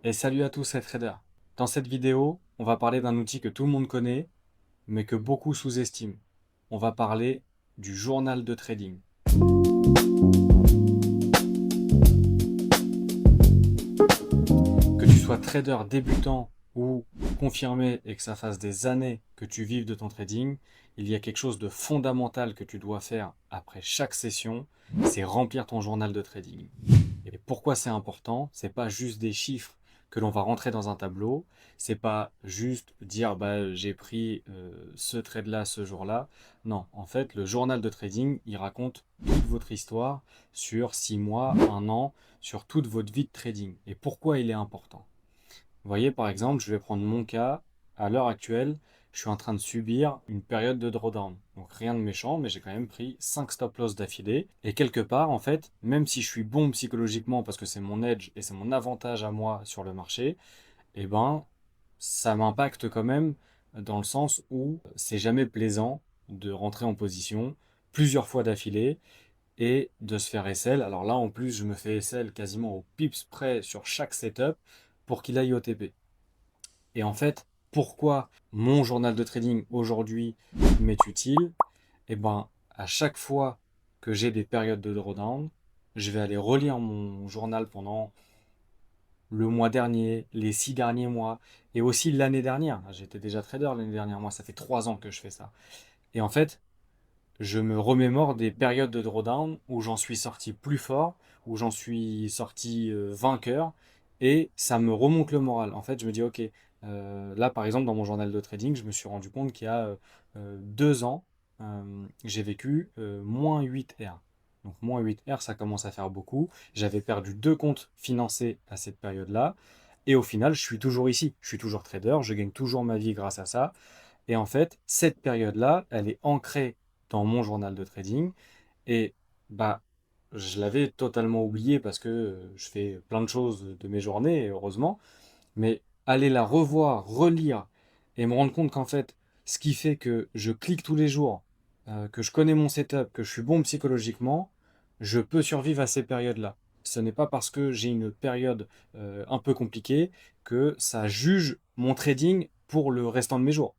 Et salut à tous, c'est Trader. Dans cette vidéo, on va parler d'un outil que tout le monde connaît, mais que beaucoup sous-estiment. On va parler du journal de trading. Que tu sois trader débutant ou confirmé et que ça fasse des années que tu vives de ton trading, il y a quelque chose de fondamental que tu dois faire après chaque session, c'est remplir ton journal de trading. Et pourquoi c'est important? C'est pas juste des chiffres que l'on va rentrer dans un tableau, c'est pas juste dire bah, j'ai pris ce trade là ce jour-là. Non, en fait, le journal de trading, il raconte toute votre histoire sur 6 mois, un an, sur toute votre vie de trading. Et pourquoi il est important? Vous voyez, par exemple, je vais prendre mon cas. À l'heure actuelle, je suis en train de subir une période de drawdown. Donc rien de méchant, mais j'ai quand même pris 5 stop loss d'affilée. Et quelque part, en fait, même si je suis bon psychologiquement parce que c'est mon edge et c'est mon avantage à moi sur le marché, eh ben, ça m'impacte quand même dans le sens où c'est jamais plaisant de rentrer en position plusieurs fois d'affilée et de se faire SL. Alors là, en plus, je me fais SL quasiment au pips près sur chaque setup pour qu'il aille au TP. Et en fait, pourquoi mon journal de trading aujourd'hui m'est utile? Eh ben, à chaque fois que j'ai des périodes de drawdown, je vais aller relire mon journal pendant le mois dernier, les 6 derniers mois, et aussi l'année dernière. J'étais déjà trader l'année dernière, moi ça fait 3 ans que je fais ça. Et en fait, je me remémore des périodes de drawdown où j'en suis sorti plus fort, où j'en suis sorti vainqueur, et ça me remonte le moral. En fait, je me dis, ok, là par exemple, dans mon journal de trading, je me suis rendu compte qu'il y a 2 ans, j'ai vécu moins 8 R. Donc moins 8 R, ça commence à faire beaucoup. J'avais perdu 2 comptes financés à cette période-là. Et au final, je suis toujours ici. Je suis toujours trader, je gagne toujours ma vie grâce à ça. Et en fait, cette période-là, elle est ancrée dans mon journal de trading. Et bah, je l'avais totalement oublié parce que je fais plein de choses de mes journées, heureusement. Mais aller la revoir, relire et me rendre compte qu'en fait, ce qui fait que je clique tous les jours, que je connais mon setup, que je suis bon psychologiquement, je peux survivre à ces périodes-là. Ce n'est pas parce que j'ai une période un peu compliquée que ça juge mon trading pour le restant de mes jours.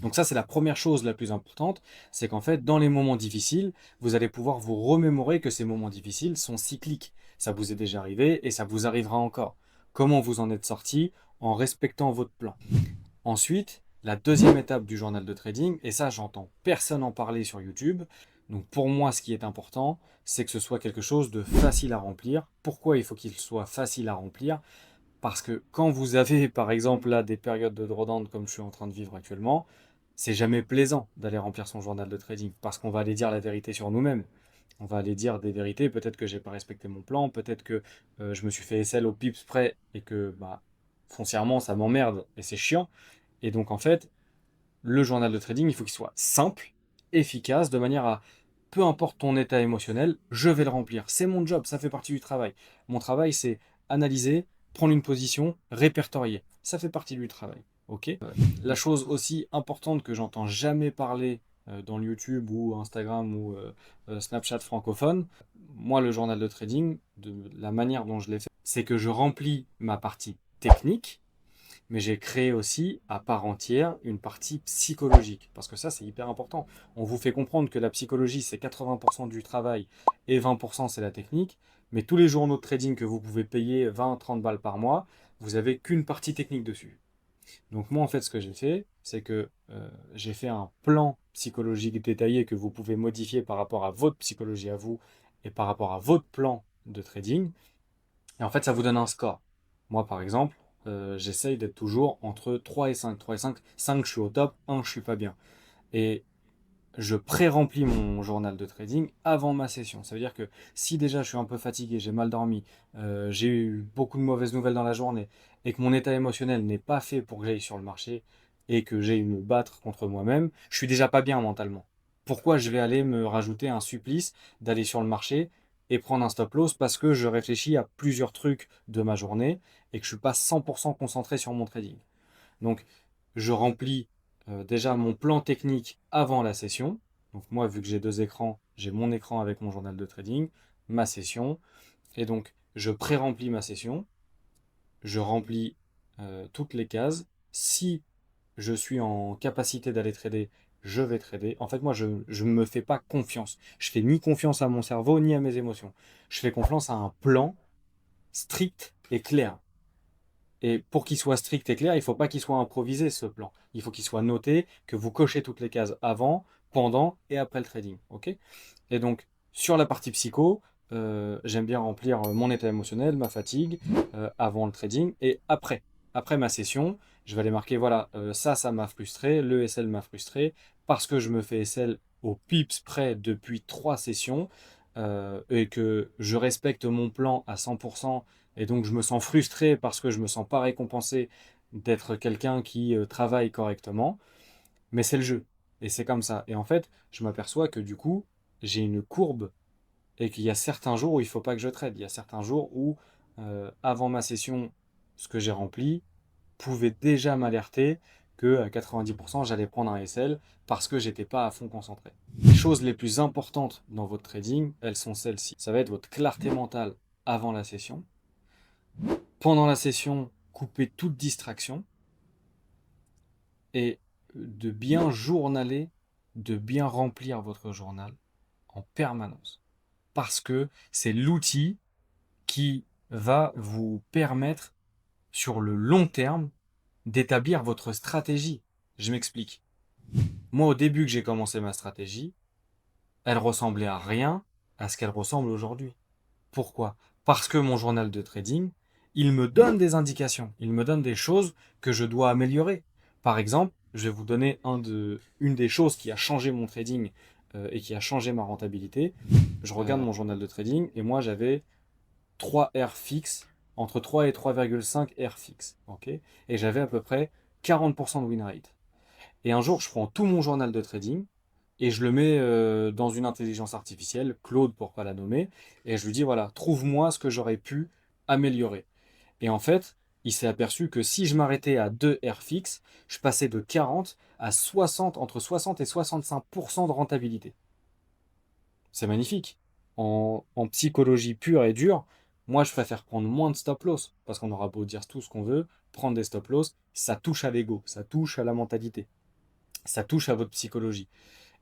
Donc ça, c'est la première chose la plus importante, c'est qu'en fait, dans les moments difficiles, vous allez pouvoir vous remémorer que ces moments difficiles sont cycliques. Ça vous est déjà arrivé et ça vous arrivera encore. Comment vous en êtes sorti? En respectant votre plan. Ensuite, la deuxième étape du journal de trading, et ça, j'entends personne en parler sur YouTube. Donc pour moi, ce qui est important, c'est que ce soit quelque chose de facile à remplir. Pourquoi il faut qu'il soit facile à remplir? Parce que quand vous avez, par exemple, là, des périodes de drawdown comme je suis en train de vivre actuellement, c'est jamais plaisant d'aller remplir son journal de trading parce qu'on va aller dire la vérité sur nous-mêmes. On va aller dire des vérités, peut-être que j'ai pas respecté mon plan, peut-être que je me suis fait SL au pips près et que bah, foncièrement ça m'emmerde et c'est chiant. Et donc en fait, le journal de trading, il faut qu'il soit simple, efficace, de manière à, peu importe ton état émotionnel, je vais le remplir. C'est mon job, ça fait partie du travail. Mon travail, c'est analyser, prendre une position, répertorier. Ça fait partie du travail. Ok. La chose aussi importante que j'entends jamais parler dans le YouTube ou Instagram ou Snapchat francophone, moi le journal de trading, de la manière dont je l'ai fait, c'est que je remplis ma partie technique, mais j'ai créé aussi à part entière une partie psychologique. Parce que ça, c'est hyper important. On vous fait comprendre que la psychologie, c'est 80% du travail et 20% c'est la technique. Mais tous les journaux de trading que vous pouvez payer 20-30 balles par mois, vous avez qu'une partie technique dessus. Donc moi, en fait, ce que j'ai fait, c'est que j'ai fait un plan psychologique détaillé que vous pouvez modifier par rapport à votre psychologie à vous et par rapport à votre plan de trading. Et en fait, ça vous donne un score. Moi, par exemple, j'essaye d'être toujours entre 3 et 5. 3 et 5, 5, je suis au top, 1, je suis pas bien. Et je pré-remplis mon journal de trading avant ma session. Ça veut dire que si déjà je suis un peu fatigué, j'ai mal dormi, j'ai eu beaucoup de mauvaises nouvelles dans la journée, et que mon état émotionnel n'est pas fait pour que j'aille sur le marché, et que j'aille me battre contre moi-même, je suis déjà pas bien mentalement. Pourquoi je vais aller me rajouter un supplice d'aller sur le marché et prendre un stop loss parce que je réfléchis à plusieurs trucs de ma journée et que je suis pas 100% concentré sur mon trading. Donc, je remplis déjà mon plan technique avant la session. Donc, moi, vu que j'ai 2 écrans, j'ai mon écran avec mon journal de trading, ma session. Et donc, je pré-remplis ma session. je remplis toutes les cases. Si je suis en capacité d'aller trader, je vais trader. En fait, moi, je ne me fais pas confiance. Je fais ni confiance à mon cerveau, ni à mes émotions. Je fais confiance à un plan strict et clair. Et pour qu'il soit strict et clair, il ne faut pas qu'il soit improvisé, ce plan. Il faut qu'il soit noté, que vous cochez toutes les cases avant, pendant et après le trading. Ok. Et donc, sur la partie psycho, j'aime bien remplir mon état émotionnel, ma fatigue, avant le trading et après. Après ma session, je vais aller marquer, voilà, ça m'a frustré, le SL m'a frustré, parce que je me fais SL au pips près depuis 3 sessions, et que je respecte mon plan à 100%, et donc je me sens frustré parce que je me sens pas récompensé d'être quelqu'un qui travaille correctement, mais c'est le jeu. Et c'est comme ça. Et en fait, je m'aperçois que du coup, j'ai une courbe et qu'il y a certains jours où il ne faut pas que je trade. Il y a certains jours où, avant ma session, ce que j'ai rempli pouvait déjà m'alerter que à 90% j'allais prendre un SL parce que j'étais pas à fond concentré. Les choses les plus importantes dans votre trading, elles sont celles-ci. Ça va être votre clarté mentale avant la session. Pendant la session, coupez toute distraction et de bien journaler, de bien remplir votre journal en permanence. Parce que c'est l'outil qui va vous permettre, sur le long terme, d'établir votre stratégie. Je m'explique. Moi, au début que j'ai commencé ma stratégie, elle ressemblait à rien à ce qu'elle ressemble aujourd'hui. Pourquoi? Parce que mon journal de trading, il me donne des indications, il me donne des choses que je dois améliorer. Par exemple, je vais vous donner une des choses qui a changé mon trading et qui a changé ma rentabilité. Je regarde mon journal de trading et moi j'avais 3 R fixes, entre 3 et 3,5 R fixes. Okay, et j'avais à peu près 40% de win rate. Et un jour, je prends tout mon journal de trading et je le mets dans une intelligence artificielle, Claude pour pas la nommer, et je lui dis voilà, trouve-moi ce que j'aurais pu améliorer. Et en fait, il s'est aperçu que si je m'arrêtais à 2 R fixes, je passais de 40 à 60, entre 60 et 65% de rentabilité. C'est magnifique. En psychologie pure et dure, moi je préfère prendre moins de stop loss, parce qu'on aura beau dire tout ce qu'on veut, prendre des stop loss, ça touche à l'ego, ça touche à la mentalité, ça touche à votre psychologie.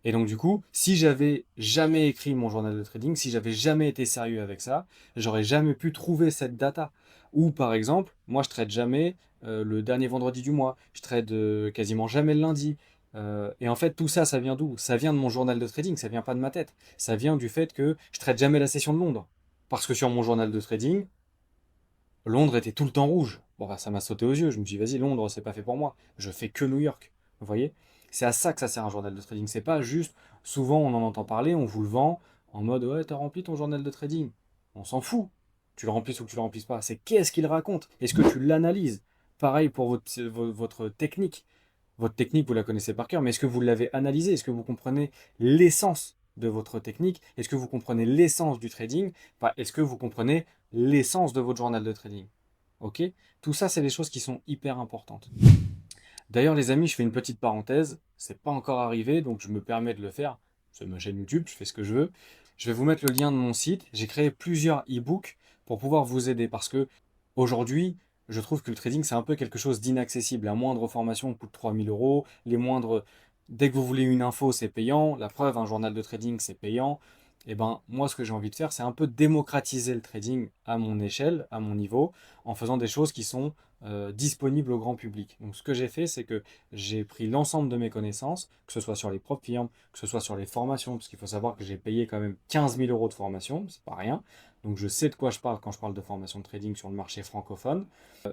Et donc du coup, si j'avais jamais écrit mon journal de trading, si j'avais jamais été sérieux avec ça, j'aurais jamais pu trouver cette data. Ou par exemple, moi je trade jamais le dernier vendredi du mois, je trade quasiment jamais le lundi. Et en fait, tout ça, ça vient d'où? Ça vient de mon journal de trading, ça vient pas de ma tête. Ça vient du fait que je trade jamais la session de Londres. Parce que sur mon journal de trading, Londres était tout le temps rouge. Bon, bah, ça m'a sauté aux yeux. Je me suis dit, vas-y, Londres, c'est pas fait pour moi. Je fais que New York. Vous voyez? C'est à ça que ça sert un journal de trading. C'est pas juste, souvent on en entend parler, on vous le vend en mode, ouais, t'as rempli ton journal de trading. On s'en fout. Tu le remplisses ou que tu le remplisses pas. C'est qu'est-ce qu'il raconte? Est-ce que tu l'analyses? Pareil pour votre technique. Votre technique, vous la connaissez par cœur, mais est-ce que vous l'avez analysée? Est-ce que vous comprenez l'essence de votre technique? Est-ce que vous comprenez l'essence du trading? Enfin, est-ce que vous comprenez l'essence de votre journal de trading? Ok? Tout ça, c'est des choses qui sont hyper importantes. D'ailleurs, les amis, je fais une petite parenthèse. C'est pas encore arrivé, donc je me permets de le faire. C'est ma chaîne YouTube, je fais ce que je veux. Je vais vous mettre le lien de mon site. J'ai créé plusieurs e-books pour pouvoir vous aider parce que aujourd'hui, je trouve que le trading, c'est un peu quelque chose d'inaccessible. La moindre formation coûte 3 000 euros. Les moindres. Dès que vous voulez une info, c'est payant. La preuve, un journal de trading, c'est payant. Et ben, moi, ce que j'ai envie de faire, c'est un peu démocratiser le trading à mon échelle, à mon niveau, en faisant des choses qui sont disponibles au grand public. Donc, ce que j'ai fait, c'est que j'ai pris l'ensemble de mes connaissances, que ce soit sur les propres firmes, que ce soit sur les formations, parce qu'il faut savoir que j'ai payé quand même 15 000 euros de formation, c'est pas rien. Donc je sais de quoi je parle quand je parle de formation de trading sur le marché francophone.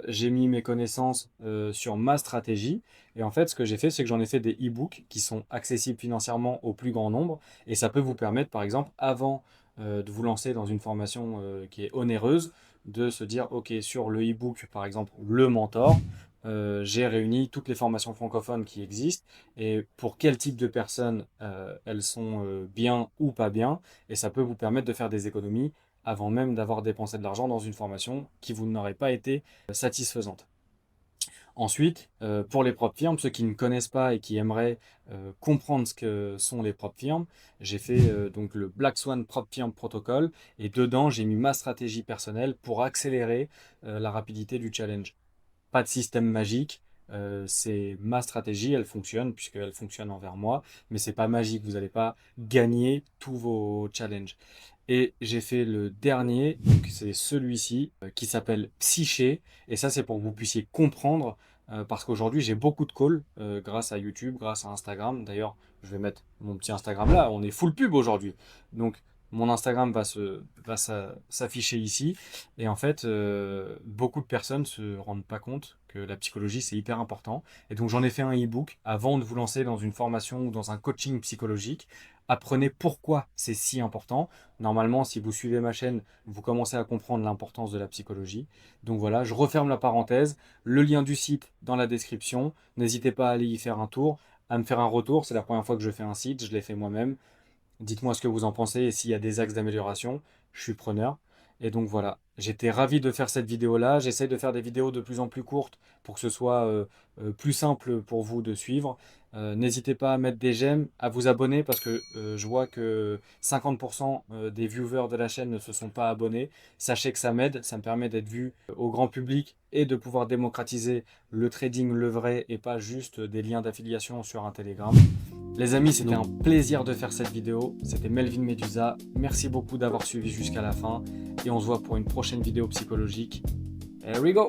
J'ai mis mes connaissances sur ma stratégie. Et en fait, ce que j'ai fait, c'est que j'en ai fait des e-books qui sont accessibles financièrement au plus grand nombre. Et ça peut vous permettre, par exemple, avant de vous lancer dans une formation qui est onéreuse, de se dire, OK, sur le e-book, par exemple, le mentor, j'ai réuni toutes les formations francophones qui existent et pour quel type de personnes elles sont bien ou pas bien. Et ça peut vous permettre de faire des économies avant même d'avoir dépensé de l'argent dans une formation qui vous n'aurait pas été satisfaisante. Ensuite, pour les propres firmes, ceux qui ne connaissent pas et qui aimeraient comprendre ce que sont les propres firmes, j'ai fait donc le Black Swan Prop Firm Protocol et dedans j'ai mis ma stratégie personnelle pour accélérer la rapidité du challenge. Pas de système magique, c'est ma stratégie, elle fonctionne puisqu'elle fonctionne envers moi, mais c'est pas magique, vous n'allez pas gagner tous vos challenges. Et j'ai fait le dernier, donc c'est celui-ci, qui s'appelle Psyché, et ça c'est pour que vous puissiez comprendre, parce qu'aujourd'hui j'ai beaucoup de calls, grâce à YouTube, grâce à Instagram. D'ailleurs, je vais mettre mon petit Instagram là, on est full pub aujourd'hui. Donc mon Instagram va s'afficher ici. Et en fait, beaucoup de personnes se rendent pas compte que la psychologie, c'est hyper important. Et donc, j'en ai fait un e-book avant de vous lancer dans une formation ou dans un coaching psychologique. Apprenez pourquoi c'est si important. Normalement, si vous suivez ma chaîne, vous commencez à comprendre l'importance de la psychologie. Donc voilà, je referme la parenthèse. Le lien du site dans la description. N'hésitez pas à aller y faire un tour, à me faire un retour. C'est la première fois que je fais un site, je l'ai fait moi-même. Dites-moi ce que vous en pensez et s'il y a des axes d'amélioration, je suis preneur. Et donc voilà, j'étais ravi de faire cette vidéo-là. J'essaye de faire des vidéos de plus en plus courtes pour que ce soit plus simple pour vous de suivre. N'hésitez pas à mettre des j'aime, à vous abonner parce que je vois que 50% des viewers de la chaîne ne se sont pas abonnés. Sachez que ça m'aide, ça me permet d'être vu au grand public et de pouvoir démocratiser le trading, le vrai et pas juste des liens d'affiliation sur un Telegram. Les amis, c'était un plaisir de faire cette vidéo. C'était Melvin Medusa. Merci beaucoup d'avoir suivi jusqu'à la fin. Et on se voit pour une prochaine vidéo psychologique. Here we go!